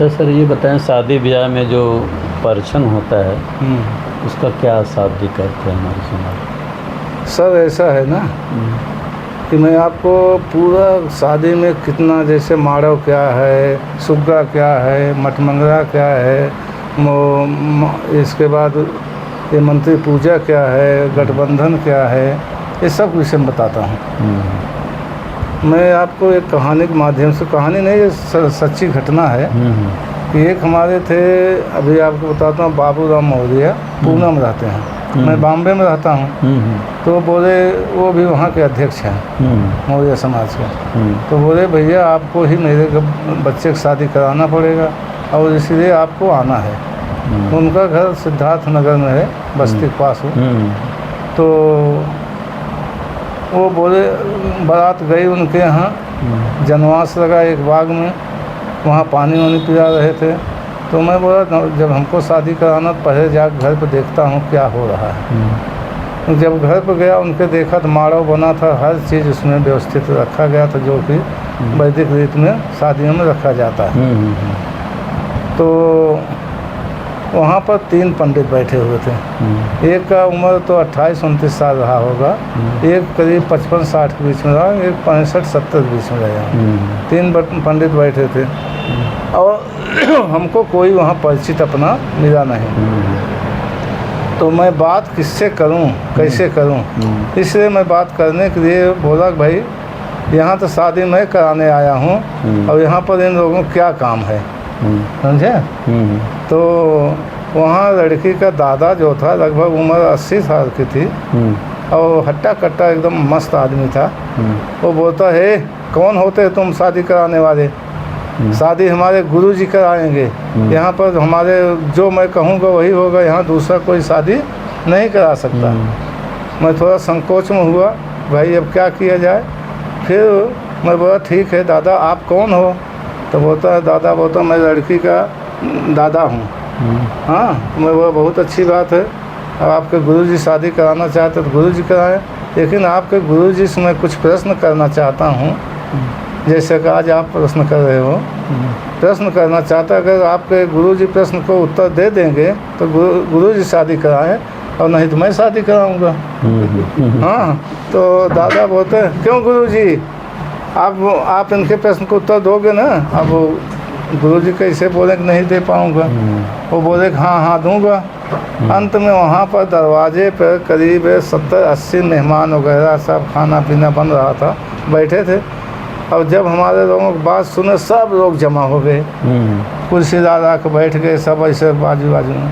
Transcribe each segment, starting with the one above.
अच्छा सर, ये बताएं शादी ब्याह में जो परिछन होता है उसका क्या शाब्दिक अर्थ है हमारे समाज? सर ऐसा है ना कि मैं आपको पूरा शादी में कितना, जैसे माड़व क्या है, सुग्गा क्या है, मटमंगरा क्या है, इसके बाद ये मंत्री पूजा क्या है, गठबंधन क्या है, ये सब विषय में बताता हूँ। मैं आपको एक कहानी के माध्यम से, कहानी नहीं, ये सच्ची घटना है कि एक हमारे थे, अभी आपको बताता हूँ, बाबूराम मौर्य पूना में रहते हैं, मैं बॉम्बे में रहता हूँ। तो बोले, वो भी वहाँ के अध्यक्ष हैं मौर्य समाज के। तो बोले भैया आपको ही मेरे बच्चे की शादी कराना पड़ेगा और इसलिए आपको आना है। उनका घर सिद्धार्थ नगर में है, बस्ती के पास हो। तो वो बोले, बारात गई उनके यहाँ, जनवास लगा एक बाग में, वहाँ पानी वानी पिला रहे थे। तो मैं बोला जब हमको शादी कराना पहले जाकर घर पर देखता हूँ क्या हो रहा है। जब घर पर गया उनके देखा तो माड़व बना था, हर चीज़ उसमें व्यवस्थित रखा गया था जो कि वैदिक रीत में शादियों में रखा जाता है। तो वहाँ पर 3 पंडित बैठे हुए थे। एक का उम्र तो 28-29 साल रहा होगा, एक करीब 55-60 के बीच में रहा, एक 65-70 के बीच में रहा। 3 पंडित बैठे थे और हमको कोई वहाँ परिचित अपना मिला नहीं। तो मैं बात किससे करूँ, कैसे करूँ, इसलिए मैं बात करने के लिए बोला भाई यहाँ तो शादी मैं कराने आया हूँ और यहाँ पर इन लोगों को क्या काम है, समझे। तो वहाँ लड़की का दादा जो था, लगभग उम्र 80 साल की थी और हट्टा कट्टा एकदम मस्त आदमी था। वो बोलता है कौन होते तुम शादी कराने वाले, शादी हमारे गुरुजी कराएंगे, यहाँ पर हमारे जो मैं कहूँगा वही होगा, यहाँ दूसरा कोई शादी नहीं करा सकता। मैं थोड़ा संकोच में हुआ, भाई अब क्या किया जाए। फिर मैं बोला ठीक है दादा आप कौन हो। तो बोलता है दादा, बोलता मैं लड़की का दादा हूँ। हाँ, मैं बोला बहुत अच्छी बात है, अब आपके गुरुजी शादी कराना चाहते तो गुरुजी कराएं, लेकिन आपके गुरुजी से मैं कुछ प्रश्न करना चाहता हूँ। जैसे कि आज आप प्रश्न कर रहे हो, प्रश्न करना चाहता, अगर आपके गुरुजी प्रश्न को उत्तर दे देंगे तो गुरुजी शादी कराएं और नहीं तो मैं शादी कराऊंगा। हाँ, तो दादा बोलते हैं क्यों गुरुजी, आप इनके प्रश्न को उत्तर दोगे ना। अब गुरुजी कैसे बोले कि नहीं दे पाऊंगा, वो बोले कि हाँ दूंगा। अंत में वहाँ पर दरवाजे पर करीब 70-80 मेहमान वगैरह सब खाना पीना बन रहा था, बैठे थे। और जब हमारे लोगों की बात सुने सब लोग जमा हो गए, कुर्सी ला के बैठ गए सब ऐसे बाजू बाजू में।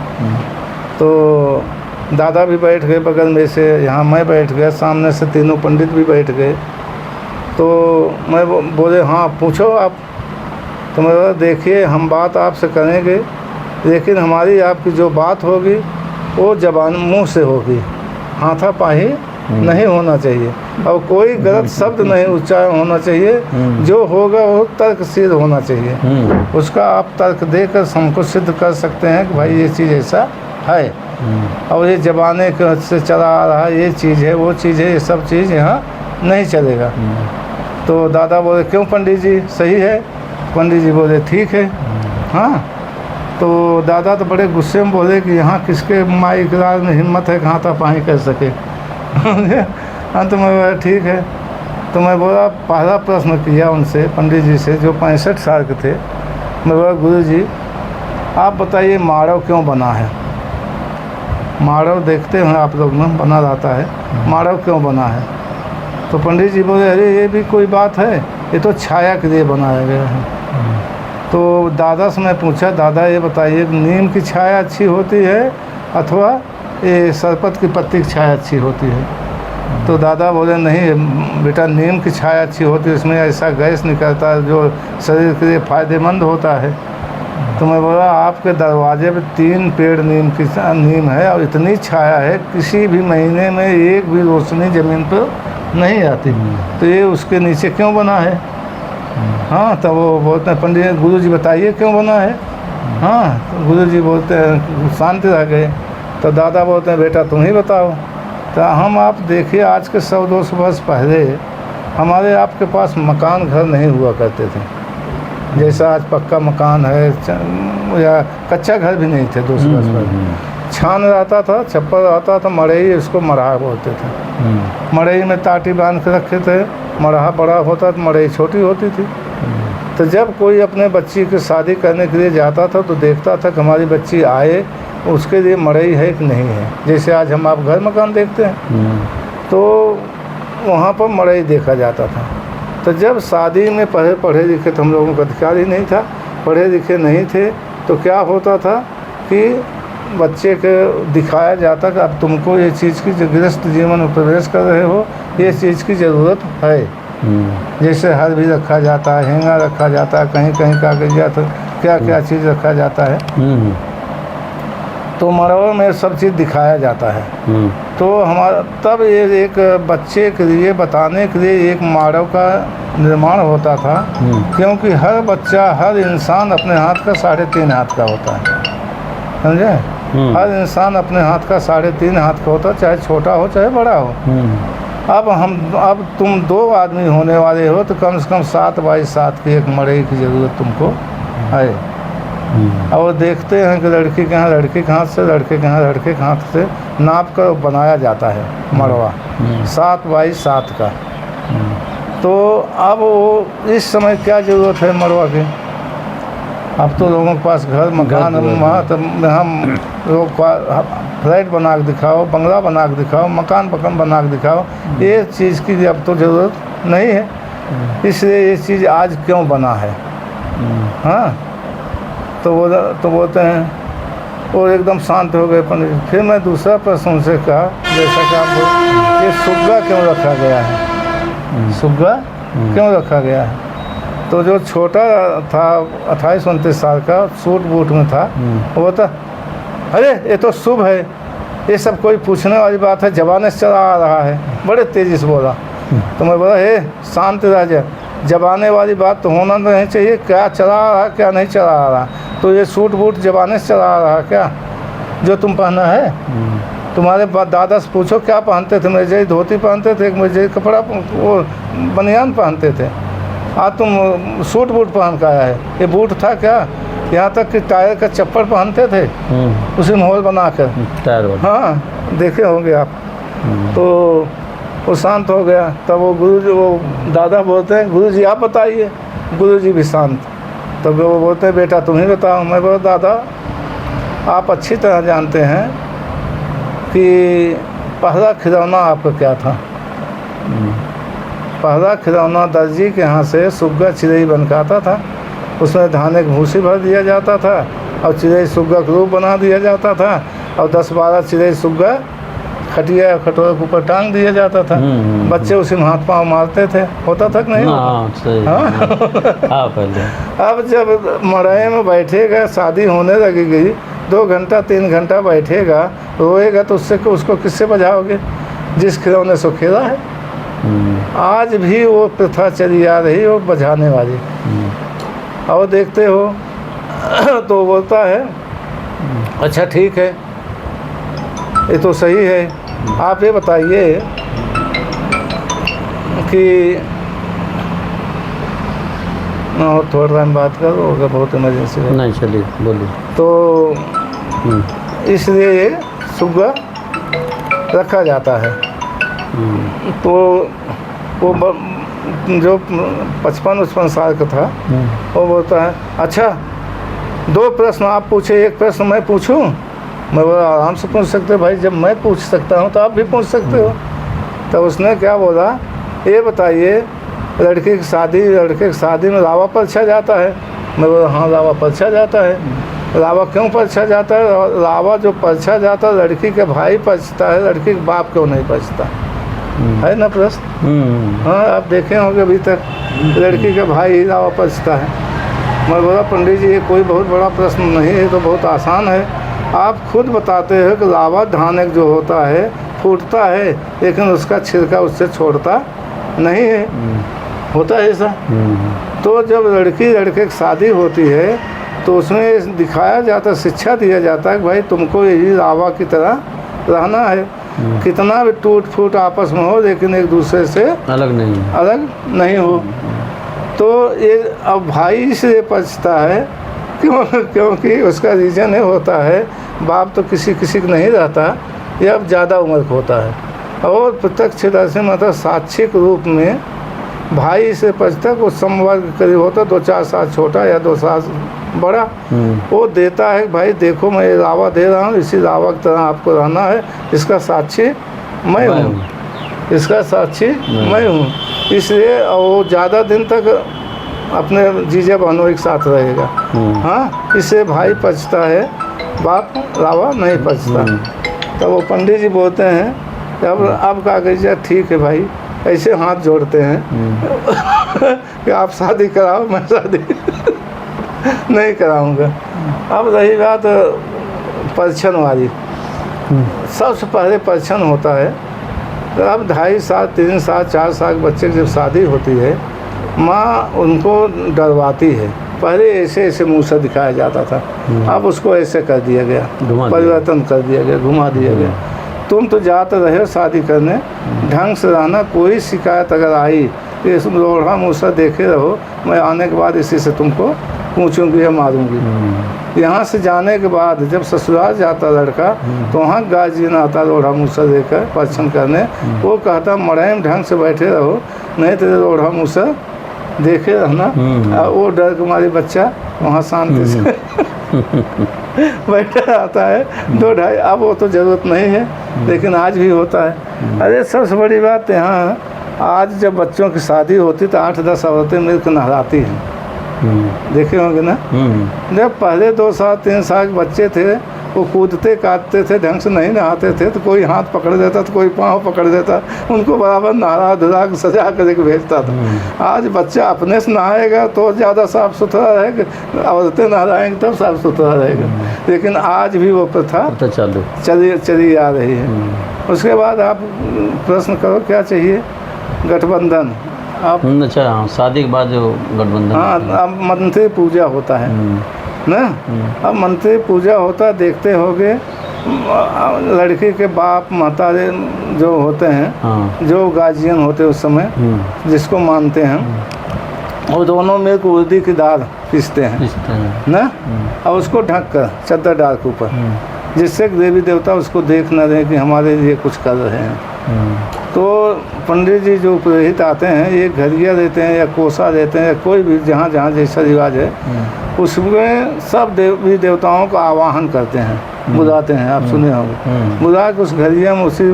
तो दादा भी बैठ गए बगल में से, यहाँ मैं बैठ गया, सामने से 3 पंडित भी बैठ गए। तो मैं बोले हाँ पूछो आप। तो मैं बोला देखिए हम बात आपसे करेंगे, लेकिन हमारी आपकी जो बात होगी वो ज़बान मुंह से होगी, हाथापाई नहीं होना चाहिए और कोई गलत शब्द नहीं उच्चारण होना चाहिए। जो होगा वो तर्क सिद्ध होना चाहिए, उसका आप तर्क देकर हमको सिद्ध कर सकते हैं कि भाई ये चीज़ ऐसा है और ये ज़बाने से चला आ रहा है, ये चीज़ है वो चीज़ है, ये सब चीज़ यहाँ नहीं चलेगा। तो दादा बोले क्यों पंडित जी सही है। पंडित जी बोले ठीक है। हाँ, तो दादा तो बड़े गुस्से में बोले कि यहाँ किसके माई इकरार में हिम्मत है कि हाथापाई कर सके। हाँ, तो मैं बोला ठीक है। तो मैं बोला पहला प्रश्न किया उनसे, पंडित जी से जो 65 साल के थे। मैं बोला गुरु जी आप बताइए माड़व क्यों बना है। माड़व देखते हैं आप लोग में बना रहता है, माड़व क्यों बना है। तो पंडित जी बोले अरे ये भी कोई बात है, ये तो छाया के लिए बनाया गया है। तो दादा से मैं पूछा दादा ये बताइए नीम की छाया अच्छी होती है अथवा ये सरपत की पत्ती की छाया अच्छी होती है। तो दादा बोले नहीं बेटा नीम की छाया अच्छी होती है, इसमें ऐसा गैस निकलता है जो शरीर के लिए फ़ायदेमंद होता है। तो मैं बोला आपके दरवाजे पे 3 पेड़ नीम है और इतनी छाया है किसी भी महीने में एक भी रोशनी ज़मीन पर नहीं आती, तो ये उसके नीचे क्यों बना है। हाँ, तो वो बोलते हैं पंडित गुरुजी बताइए क्यों बना है। हाँ, तो गुरुजी बोलते हैं शांति रह गए। तो दादा बोलते हैं बेटा तुम ही बताओ। तो हम आप देखिए आज के 100-200 वर्ष पहले हमारे आपके पास मकान घर नहीं हुआ करते थे। जैसा आज पक्का मकान है या कच्चा घर भी नहीं थे 200 गज पर। छान रहता था, छप्पर रहता था, मड़ई, इसको मरहा बोलते थे। मड़ई में ताटी बांध के रखे थे, मरहा बड़ा होता तो मड़ई छोटी होती थी। तो जब कोई अपने बच्ची की शादी करने के लिए जाता था तो देखता था कि हमारी बच्ची आए, उसके लिए मड़ई है कि नहीं है। जैसे आज हम आप घर मकान देखते हैं तो वहाँ पर मड़ई देखा जाता था। तो जब शादी में पढ़े लिखे तो हम लोगों का अधिकार ही नहीं था, पढ़े लिखे नहीं थे, तो क्या होता था कि बच्चे को दिखाया जाता कि अब तुमको ये चीज़ की, जो गृहस्थ जीवन में प्रवेश कर रहे हो, ये चीज़ की ज़रूरत है। जैसे हल भी रखा जाता है, हेंगा रखा जाता है, कहीं कहीं कागजात, क्या क्या चीज़ रखा जाता है। तो मरवा में सब चीज़ दिखाया जाता है। तो हमारा तब ये एक बच्चे के लिए बताने के लिए एक माड़व का निर्माण होता था, क्योंकि हर बच्चा, हर इंसान अपने हाथ का 3.5 हाथ का होता है, समझे। हर इंसान अपने हाथ का 3.5 हाथ का होता है, चाहे छोटा हो चाहे बड़ा हो। अब तुम 2 आदमी होने वाले हो तो कम से कम 7 बाई 7 की एक मड़ई की ज़रूरत तुमको है। और देखते हैं कि लड़की के यहाँ लड़के के हाथ से, लड़के के यहाँ लड़के के हाथ से नाप कर बनाया जाता है मड़वा 7 बाई 7 का। तो अब वो इस समय क्या ज़रूरत है मड़वा की? अब तो लोगों के पास घर मकान, वहाँ तो हम लोग फ्लैट बना के दिखाओ, बंगला बना के दिखाओ, मकान बना के दिखाओ, ये चीज़ की अब तो ज़रूरत नहीं है। इसलिए ये चीज़ आज क्यों बना है? हाँ, तो बोलते हैं और एकदम शांत हो गए पंडित। फिर मैं दूसरा प्रश्न उनसे कहा, जैसा कि आप ये सुग्गा क्यों रखा गया है? सुग्गा क्यों रखा गया है? तो जो छोटा था 28-29 साल का, सूट बूट में था, वो बोलता, अरे ये तो शुभ है, ये सब कोई पूछने वाली बात है, ज़बान से चला आ रहा है। बड़े तेज़ी से बोला। तो मैं बोला, हे शांत राजा, जबाने वाली बात तो होना नहीं चाहिए, क्या चला आ रहा क्या नहीं चला आ रहा। तो ये सूट बूट जबाने से चला आ रहा क्या जो तुम पहना है? तुम्हारे दादा से पूछो क्या पहनते थे। मेरे जैसे धोती पहनते थे, मेरे जैसे कपड़ा वो बनियान पहनते थे। आज तुम सूट बूट पहन का आया है। ये बूट था क्या? यहाँ तक कि टायर का चप्पल पहनते थे, उसी में होल बना कर टायर। हाँ, देखे होंगे आप। तो वो शांत हो गया। तब वो गुरुजी, वो दादा बोलते हैं, गुरुजी आप बताइए। गुरुजी भी शांत। तब वो बोलते हैं, बेटा तुम ही बताओ। मैं बोला, दादा आप अच्छी तरह जानते हैं कि पहला खिलौना आपका क्या था? पहला खिलौना दर्जी के यहाँ से सुग्गा चिड़ई बन के आता था। उसमें धाने की भूसी भर दिया जाता था और चिड़ई सुग्गा का रूप बना दिया जाता था, और 10-12 चिड़ई सुग्गा खटिया खटोरे के ऊपर टांग दिया जाता था। बच्चे उसी में हाथ पाँव मारते थे। होता था कि नहीं? अब जब मड़ई में बैठेगा, शादी होने लगेगी, 2 घंटा 3 घंटा बैठेगा, रोएगा, तो उसको किससे बजाओगे? जिस खिलौने से खेला है। आज भी वो प्रथा चली आ रही है, वो बजाने वाली। और देखते हो तो बोलता है, अच्छा ठीक है, ये तो सही है। आप ये बताइए कि और थोड़ा टाइम बात करो, होगा बहुत इमरजेंसी है। नहीं, चलिए बोलिए। तो इसलिए ये सुग्गा रखा जाता है। तो वो जो 55-55 साल का था, वो बोलता है, अच्छा 2 प्रश्न आप पूछे, 1 प्रश्न मैं पूछूं? मैं बोला, आराम से पूछ सकते भाई, जब मैं पूछ सकता हूँ तो आप भी पूछ सकते हो। तो उसने क्या बोला, ये बताइए, लड़के की शादी में लावा परछा जाता है? मैं बोला, हाँ लावा परछा जाता है। लावा क्यों परछा जाता है? लावा जो परछा जाता है, लड़की के भाई परछता है, लड़की के बाप क्यों नहीं परछता है ना प्रश्न? हाँ, आप देखे होंगे अभी तक लड़की के भाई ही लावा परछता है। मैं बोला, पंडित जी ये कोई बहुत बड़ा प्रश्न नहीं है, तो बहुत आसान है। आप खुद बताते हो कि लावा धाने जो होता है फूटता है, लेकिन उसका छिलका उससे छोड़ता नहीं है। होता है ऐसा। तो जब लड़के की शादी होती है तो उसमें दिखाया जाता, शिक्षा दिया जाता है कि भाई तुमको यही लावा की तरह रहना है। कितना भी टूट फूट आपस में हो, लेकिन एक दूसरे से अलग नहीं हो। तो ये अब भाई इसलिए पछता है क्योंकि उसका रीज़न ये होता है, बाप तो किसी किसी का नहीं रहता, ये अब ज़्यादा उम्र का होता है और प्रत्यक्ष दर्शन मतलब साक्षिक रूप में भाई से पछता कुछ समवर्ग करीब होता, 2-4 साल छोटा या 2 साल बड़ा, वो देता है भाई देखो मैं ये रावा दे रहा हूँ, इसी रावा की तरह आपको रहना है, इसका साक्षी मैं हूँ, इसका साक्षी मैं हूँ। इसलिए वो ज़्यादा दिन तक अपने जीजा बहनों एक साथ रहेगा। हाँ, इससे भाई पछता है, बाप रावा नहीं पछता। तो वो पंडित जी बोलते हैं कि अब का गई ठीक है भाई, ऐसे हाथ जोड़ते हैं कि आप शादी कराओ, मैं शादी नहीं कराऊंगा। अब रही बात परीक्षण वाली, सबसे पहले परीक्षण होता है। तो अब 2.5 साल 3 साल 4 साल के बच्चे की जब शादी होती है, माँ उनको डरवाती है। पहले ऐसे ऐसे मुँह से दिखाया जाता था, अब उसको ऐसे कर दिया गया, परिवर्तन कर दिया गया, घुमा दिया गया। तुम तो जाते रहे हो शादी करने, ढंग से रहना, कोई शिकायत अगर आई तो इस लोढ़ा मुँह से देखे रहो, मैं आने के बाद इसी से तुमको पूछूंगी या मारूंगी। यहाँ से जाने के बाद जब ससुराल जाता लड़का तो वहाँ गार्जियन आता लोढ़ा मुँह से देकर परीक्षण करने, वो कहता मड़ैम ढंग से बैठे रहो, नहीं तो लोढ़ा मुँह से देखे रहना। वो डर के मारे बच्चा वहाँ शांति से बैठा रहता है 2-2.5। अब वो तो ज़रूरत नहीं है, लेकिन आज भी होता है। अरे सबसे बड़ी बात यहाँ, आज जब बच्चों की शादी होती तो 8-10 औरतें मिलकर नहलाती हैं, देखे होंगे ना। जब पहले 2 साल 3 साल के बच्चे थे, वो कूदते काटते थे, ढंग से नहीं नहाते थे, तो कोई हाथ पकड़ देता तो कोई पाँव पकड़ देता, उनको बराबर नहा धुला के सजा करके भेजता था। आज बच्चा अपने से नहाएगा तो ज़्यादा साफ़ सुथरा रहेगा, औरतें नहलाएंगी तब साफ़ सुथरा रहेगा। लेकिन आज भी वो प्रथा चली आ रही है। उसके बाद आप प्रश्न करो क्या चाहिए? गठबंधन। आप अच्छा, शादी के बाद जो गठबंधन, हाँ, अब मंत्री पूजा होता है ना। अब मंत्री पूजा होता, देखते होगे लड़की के बाप महतारे जो होते हैं, जो गार्जियन होते हैं उस समय, जिसको मानते हैं, वो दोनों में उर्दी की दाल पीसते हैं ना, और उसको ढक कर चद्दर डाल के ऊपर, जिससे देवी देवता उसको देख न रहे कि हमारे लिए कुछ कर रहे हैं। तो पंडित जी जो पुरोहित आते हैं, ये घरिया देते हैं या कोसा देते हैं या कोई भी जहाँ जहाँ जैसा रिवाज है, उसमें सब देवी देवताओं का आवाहन करते हैं, बुलाते हैं। आप सुने होंगे, बुला के उस घरिया में उसी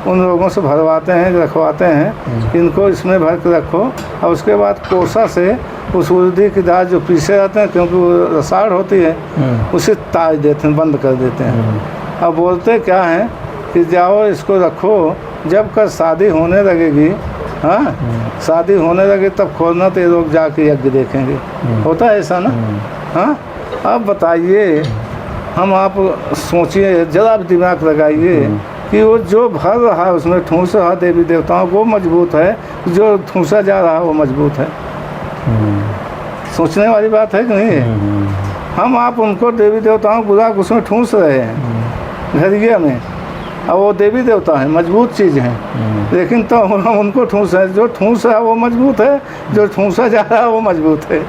उन लोगों से भरवाते हैं, रखवाते हैं, इनको इसमें भर के रखो। और उसके बाद कोसा से उस उर्दी की दाल जो पीसे जाते हैं, क्योंकि वो रसाड़ होती है, उसे ताज देते हैं, बंद कर देते हैं। अब बोलते क्या हैं कि जाओ इसको रखो, जब कर शादी होने लगेगी, हाँ, शादी होने लगे तब खोलना, तो ये लोग जाके यज्ञ देखेंगे। होता है ऐसा ना। हाँ, अब बताइए, हम आप सोचिए, जरा भी दिमाग लगाइए कि वो जो भर रहा है उसमें ठूंस रहा देवी देवताओं को मजबूत है, जो ठूंसा जा रहा है वो मजबूत है। सोचने वाली बात है कि नहीं है? हम आप उनको देवी देवताओं बुला के उसमें ठूंस रहे हैं घरिया में, और वो देवी देवता हैं, मजबूत चीज़ हैं, लेकिन तो हम उनको ठूंस है, जो ठूंस है वो मजबूत है, जो ठूंसा जा रहा है वो मजबूत है।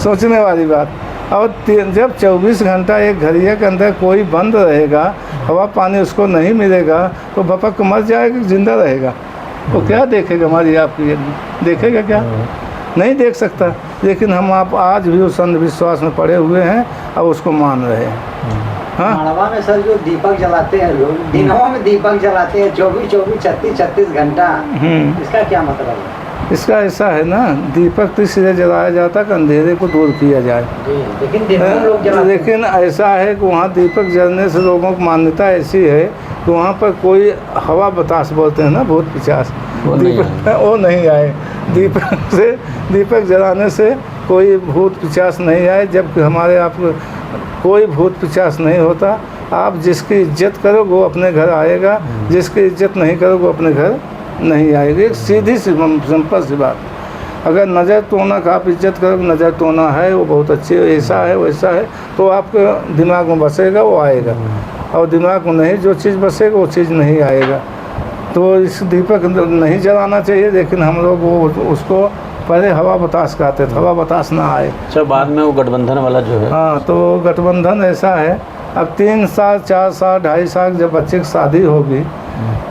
सोचने वाली बात। और जब 24 घंटा एक घरिया के अंदर कोई बंद रहेगा, हवा पानी उसको नहीं मिलेगा, तो भपक मर जाएगा, जिंदा रहेगा। वो क्या देखेगा? हमारी आपकी देखेगा क्या? नहीं देख सकता। लेकिन हम आप आज भी उस अंधविश्वास में पड़े हुए हैं और उसको मान रहे हैं। हाँ, माड़वा में सर जो दीपक जलाते हैं लोग, दिनों में दीपक जलाते हैं 24-24 36-36 घंटा, इसका क्या मतलब है? इसका ऐसा है ना, दीपक तो इसलिए जलाया जाता है कि अंधेरे को दूर किया जाए। लेकिन दिनों में लोग जलाते हैं। लेकिन ऐसा है कि वहाँ दीपक जलने से लोगों की मान्यता ऐसी है कि वहाँ पर कोई हवा बतास बोलते हैं ना, भूत पिशाच, दीपक वो नहीं आए। दीपक जलाने से कोई भूत पिशाच नहीं आए, जबकि हमारे आप कोई भूत पिशाच नहीं होता। आप जिसकी इज्जत करोगे वो अपने घर आएगा, जिसकी इज्जत नहीं करोगे वो अपने घर नहीं आएगी। एक सीधी सी सिंपल सी बात। अगर नज़र तोड़ना का आप इज्जत करोगे, नज़र तोड़ना है वो बहुत अच्छी है, ऐसा है वैसा है, तो आपके दिमाग में बसेगा वो आएगा, और दिमाग में नहीं जो चीज़ बसेगा वो चीज़ नहीं आएगा। तो इस दीपक नहीं जलाना चाहिए, लेकिन हम लोग वो उसको पहले हवा बतास कहते थे, हवा बतास ना आए। अच्छा, बाद में वो गठबंधन वाला जो है। हाँ, तो गठबंधन ऐसा है, अब 3 साल 4 साल 2.5 साल जब बच्चे की शादी होगी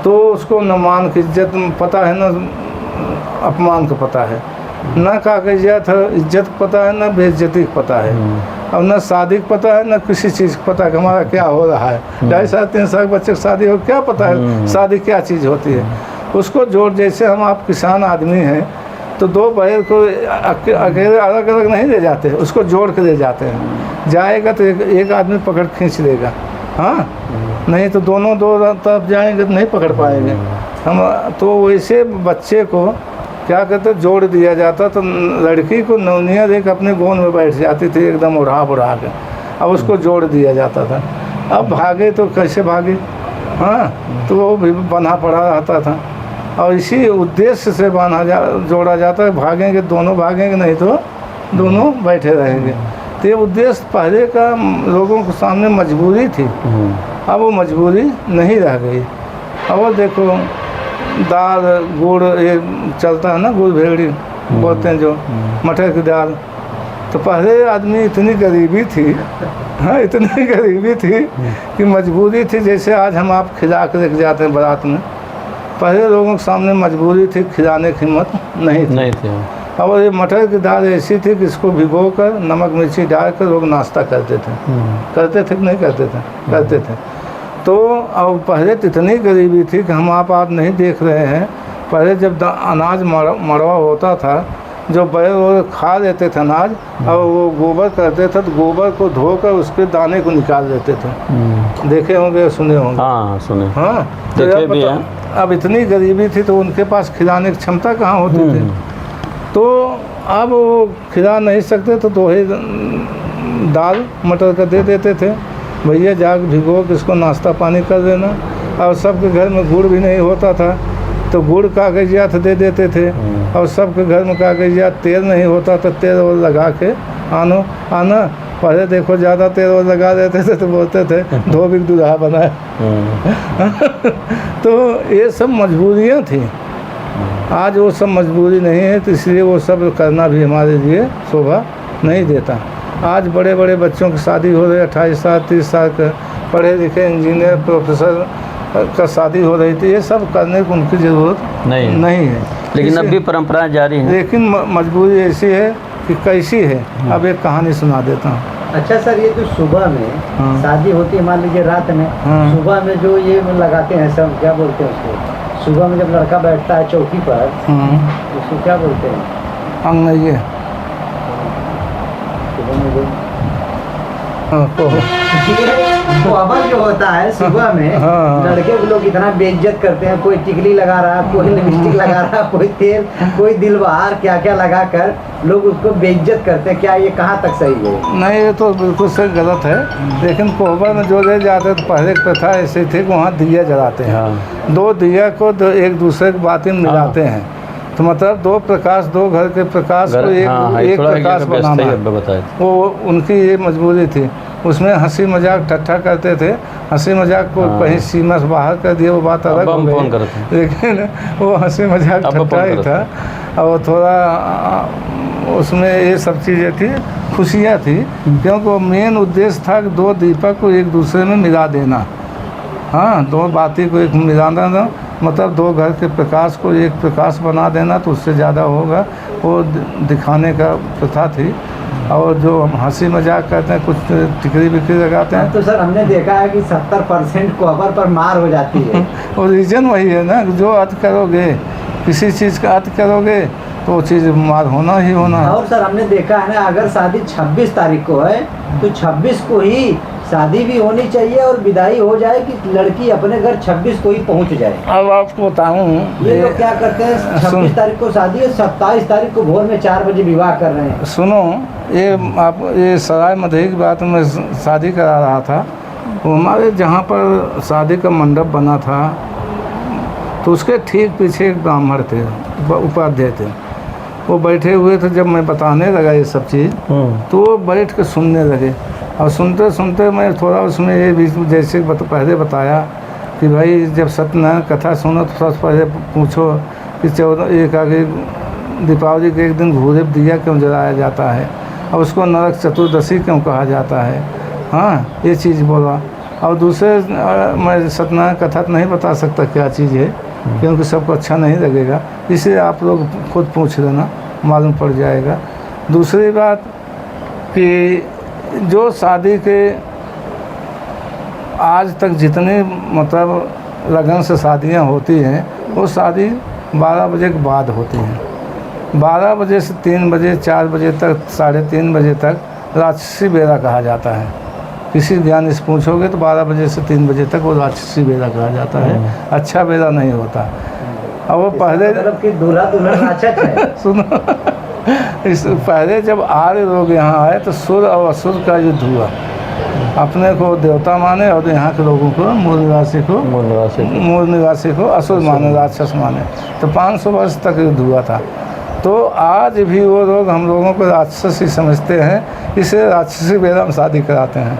तो उसको न मान की इज्जत पता है, न अपमान का पता है, न कागजियत इज्जत पता है, न बेइज्जती का पता है, और न शादी का पता है, न किसी चीज़ का पता है कि हमारा क्या हो रहा है। 2.5 साल 3 साल बच्चे की शादी हो, क्या पता है शादी क्या चीज़ होती है। उसको जोड़, जैसे हम आप किसान आदमी हैं तो 2 बैल को अकेले अलग अलग नहीं ले जाते, उसको जोड़ के ले जाते हैं। जाएगा तो एक आदमी पकड़ खींच लेगा, हाँ, नहीं तो दोनों 2 तरफ जाएंगे तो नहीं पकड़ पाएंगे हम। तो वैसे बच्चे को क्या कहते, जोड़ दिया जाता। तो लड़की को नौनिया देख अपने गोद में बैठ जाती थी एकदम उड़ा बुढ़ा के, अब उसको जोड़ दिया जाता था। अब भागे तो कैसे भागे, हाँ, तो वो भी बंधा पड़ा रहता था। और इसी उद्देश्य से जोड़ा जाता है, भागेंगे दोनों, भागेंगे नहीं तो दोनों बैठे रहेंगे। तो ये उद्देश्य पहले का लोगों के सामने मजबूरी थी, अब वो मजबूरी नहीं रह गई। अब वो देखो दाल गुड़ ये चलता है ना, गुड़ भेड़ी बोलते हैं जो, मटर की दाल। तो पहले आदमी इतनी गरीबी थी, हाँ, इतनी गरीबी थी कि मजबूरी थी। जैसे आज हम आप खिला के लेके जाते हैं बारात में, पहले लोगों के सामने मजबूरी थी, खिलाने की हिम्मत नहीं थी। अब ये मटर की दाल ऐसी थी कि इसको भिगो कर नमक मिर्ची डाल कर लोग नाश्ता करते थे। करते थे कि नहीं करते थे? करते थे। तो अब पहले तो इतनी गरीबी थी कि हम आप नहीं देख रहे हैं, पहले जब अनाज मड़वा होता था, जो बैल वो खा लेते थे अनाज, और वो गोबर करते थे तो गोबर को धोकर उसके दाने को निकाल देते थे। देखे होंगे, सुने होंगे? हाँ, सुने। हाँ, देखे भी हैं। अब इतनी गरीबी थी तो उनके पास खिलाने की क्षमता कहाँ होती थी। तो अब वो खिला नहीं सकते तो 2 ही दाल मटर का दे देते थे, भैया जाग भिगो के इसको नाश्ता पानी कर देना। और सबके घर में गुड़ भी नहीं होता था तो गुड़ कागजियात दे देते थे, और सबके घर में कागजियात तेल नहीं होता तो तेल और लगा के आना। पहले देखो ज़्यादा तेल और लगा देते थे तो बोलते थे धोबी दूल्हा बनाए। तो ये सब मजबूरियाँ थी, आज वो सब मजबूरी नहीं है, तो इसलिए वो सब करना भी हमारे लिए शोभा नहीं देता। आज बड़े बड़े बच्चों की शादी हो रही है, 28 साल 30 साल के पढ़े लिखे इंजीनियर प्रोफेसर का शादी हो रही थी। ये सब करने की उनकी ज़रूरत नहीं है, लेकिन अब भी परंपरा जारी है। लेकिन मजबूरी ऐसी है कि कैसी है, अब एक कहानी सुना देता हूँ। अच्छा सर, ये जो सुबह में शादी होती है, मान लीजिए रात में, सुबह में जो ये लगाते हैं सब, क्या बोलते हैं उसको, सुबह में जब लड़का बैठता है चौकी पर, उसको क्या बोलते हैं? अंगनैये। कोहबर जो होता है सुबह में, लड़के को लोग इतना बेइज्जत करते हैं, कोई टिकली लगा रहा, कोई लिपस्टिक लगा रहा, कोई तेल, कोई दिलबहार, क्या क्या लगा कर लोग उसको बेइज्जत करते हैं। क्या ये कहाँ तक सही है? नहीं, ये तो बिल्कुल सही गलत है। लेकिन कोहबर में जो ले जाते तो पहले की प्रथा ऐसी थी कि वहाँ दिया जलाते हैं, 2 दिया को एक दूसरे की बातें मिलाते हैं। तो मतलब 2 प्रकाश, 2 घर के प्रकाश को एक प्रकाश बनाना है, वो उनकी ये मजबूरी थी। उसमें हंसी मजाक ठट्ठा करते थे, हंसी मजाक को कहीं सीमा से बाहर कर दिया वो बात अलग हो गई, लेकिन वो हंसी मजाक ठट्ठा ही था। और थोड़ा उसमें ये सब चीज़ें थी, खुशियाँ थी, क्योंकि वो मेन उद्देश्य था कि 2 दीपक को एक दूसरे में मिला देना। हाँ, 2 बाती को एक मिलाना ना, मतलब 2 घर के प्रकाश को एक प्रकाश बना देना, तो उससे ज़्यादा होगा, वो दिखाने का प्रथा थी। और जो हम हंसी मजाक करते हैं, कुछ टिकरी बिकरी लगाते हैं, तो सर हमने देखा है कि 70% कोहबर पर मार हो जाती है। और रीज़न वही है ना, जो अति करोगे, किसी चीज़ का अति करोगे तो वो चीज़ मार होना ही होना है। और सर हमने देखा है ना, अगर शादी 26 तारीख को है तो 26 को ही शादी भी होनी चाहिए और विदाई हो जाए कि लड़की अपने घर 26 को ही पहुंच जाए। अब आपको बताऊं, ये लोग क्या करते हैं, 26 तारीख को शादी है, 27 तारीख को भोर में 4 बजे विवाह कर रहे हैं। सुनो, ये सराय मधे की बात में शादी करा रहा था, वो हमारे जहाँ पर शादी का मंडप बना था तो उसके ठीक पीछे एक ब्राह्मण थे, उपाध्याय थे, वो बैठे हुए थे। जब मैं बताने लगा ये सब चीज़ तो वो बैठ के सुनने लगे, और सुनते सुनते मैं थोड़ा उसमें ये भी जैसे पहले बताया कि भाई जब सत्यनारायण कथा सुनो तो सबसे पहले पूछो कि 14 एक आगे दीपावली के एक दिन घूरे दिया क्यों जलाया जाता है, और उसको नरक चतुर्दशी क्यों कहा जाता है। हाँ, ये चीज़ बोला। और दूसरे मैं सत्यनारायण कथा तो नहीं बता सकता क्या चीज़ है, क्योंकि सबको अच्छा नहीं लगेगा, इसलिए आप लोग खुद पूछ लेना, मालूम पड़ जाएगा। दूसरी बात कि जो शादी के आज तक जितनी मतलब लगन से शादियां होती हैं, वो शादी 12 बजे के बाद होती हैं। 12 बजे से 3 बजे 4 बजे तक 3:30 बजे तक राक्षसी बेला कहा जाता है। किसी ध्यान से पूछोगे तो 12 बजे से 3 बजे तक वो राक्षसी बेला कहा जाता है, अच्छा बेला नहीं होता। और वो पहले मतलब कि दूल्हा दुल्हन राक्षस है। सुनो, इस पहले जब आर्य लोग यहाँ आए तो सुर और असुर का युद्ध हुआ। अपने को देवता माने और यहाँ के लोगों को मूल निवासी को असुर माने, राक्षस माने। तो 500 वर्ष तक युद्ध हुआ था। तो आज भी वो लोग हम लोगों को राक्षस ही समझते हैं, इसलिए राक्षसी बेला में शादी कराते हैं।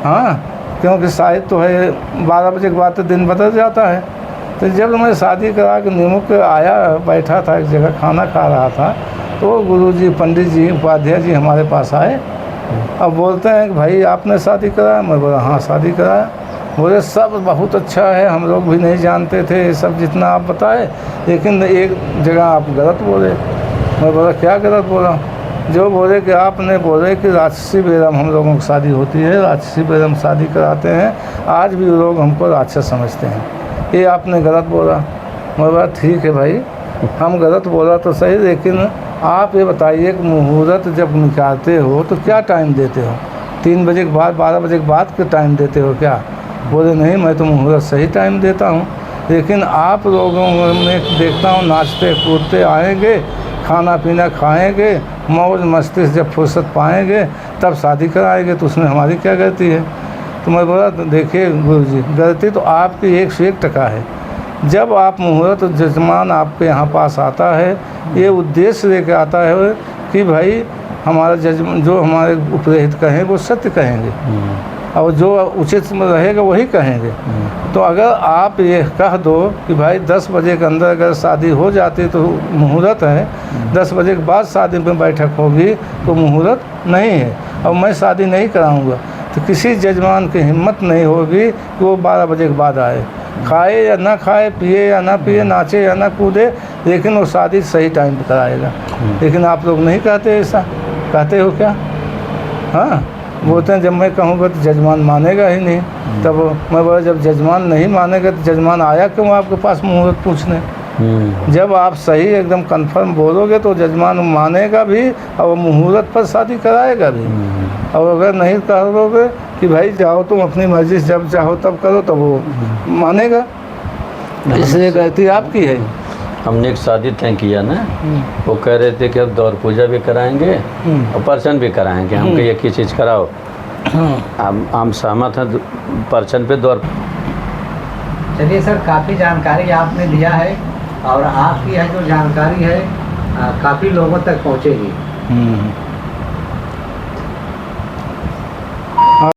हाँ, क्योंकि शायद तो है 12 बजे के बाद तो दिन बदल जाता है। तो जब मैं शादी करा के निमुख आया, बैठा था एक जगह खाना खा रहा था, तो गुरुजी, पंडित जी, उपाध्याय जी हमारे पास आए। अब बोलते हैं कि भाई आपने शादी कराया? मैं बोला हाँ शादी कराया। बोले सब बहुत अच्छा है, हम लोग भी नहीं जानते थे ये सब जितना आप बताए, लेकिन एक जगह आप गलत बोले। मैं बोला क्या गलत बोला? जो बोले कि आपने बोले कि राक्षसी बेला में हम लोगों की शादी होती है, राक्षसी बेला में शादी कराते हैं, आज भी लोग हमको राक्षस समझते हैं, ये आपने गलत बोला। मैं बोला ठीक है भाई, हम गलत बोला तो सही, लेकिन आप ये बताइए कि मुहूर्त जब निकालते हो तो क्या टाइम देते हो? 3 बजे के बाद, 12 बजे के बाद के टाइम देते हो क्या? बोले नहीं, मैं तो मुहूर्त सही टाइम देता हूँ, लेकिन आप लोगों में देखता हूँ नाचते कूदते आएंगे, खाना पीना खाएंगे, मौज मस्ती से जब फुर्सत पाएंगे तब शादी कराएंगे, तो उसमें हमारी क्या गलती है? तो मैं बोला देखिए गुरुजी, गलती तो आपकी 101% है। जब आप मुहूर्त जजमान आपके यहाँ पास आता है, ये उद्देश्य लेके आता है कि भाई हमारा जजमान जो हमारे उपदेहित कहें वो सत्य कहेंगे, और जो उचित रहेगा वही कहेंगे। तो अगर आप ये कह दो कि भाई 10 बजे के अंदर अगर शादी हो जाती तो मुहूर्त है, 10 बजे के बाद शादी में बैठक होगी तो मुहूर्त नहीं है, और मैं शादी नहीं कराऊंगा, तो किसी जजमान की हिम्मत नहीं होगी कि वो 12 बजे के बाद आए। खाए या ना खाए, पिए या ना पिए, नाचे या ना कूदे, लेकिन वो शादी सही टाइम पर कराएगा। लेकिन आप लोग नहीं कहते ऐसा, कहते हो क्या? हाँ, बोलते हैं जब मैं कहूँगा तो जजमान मानेगा ही नहीं। तब मैं बोला जब जजमान नहीं मानेगा तो जजमान आया क्यों आपके पास मुहूर्त पूछने? जब आप सही एकदम कंफर्म बोलोगे तो जजमान मानेगा भी और मुहूर्त पर शादी कराएगा भी। और अगर नहीं करोगे कि भाई जाओ तुम अपनी मर्जी से जब चाहो तब करो, तो वो मानेगा। इसलिए गलती आपकी है। हमने एक शादी तय किया ना, वो कह रहे थे कि अब दौर पूजा भी कराएंगे और परचन भी कराएंगे। हम कहे एक ही चीज़ कराओ। हम सहमत हैं परचन पे दौर। चलिए सर, काफ़ी जानकारी आपने दिया है, और आपकी यह जो जानकारी है काफ़ी लोगों तक पहुँचेगी।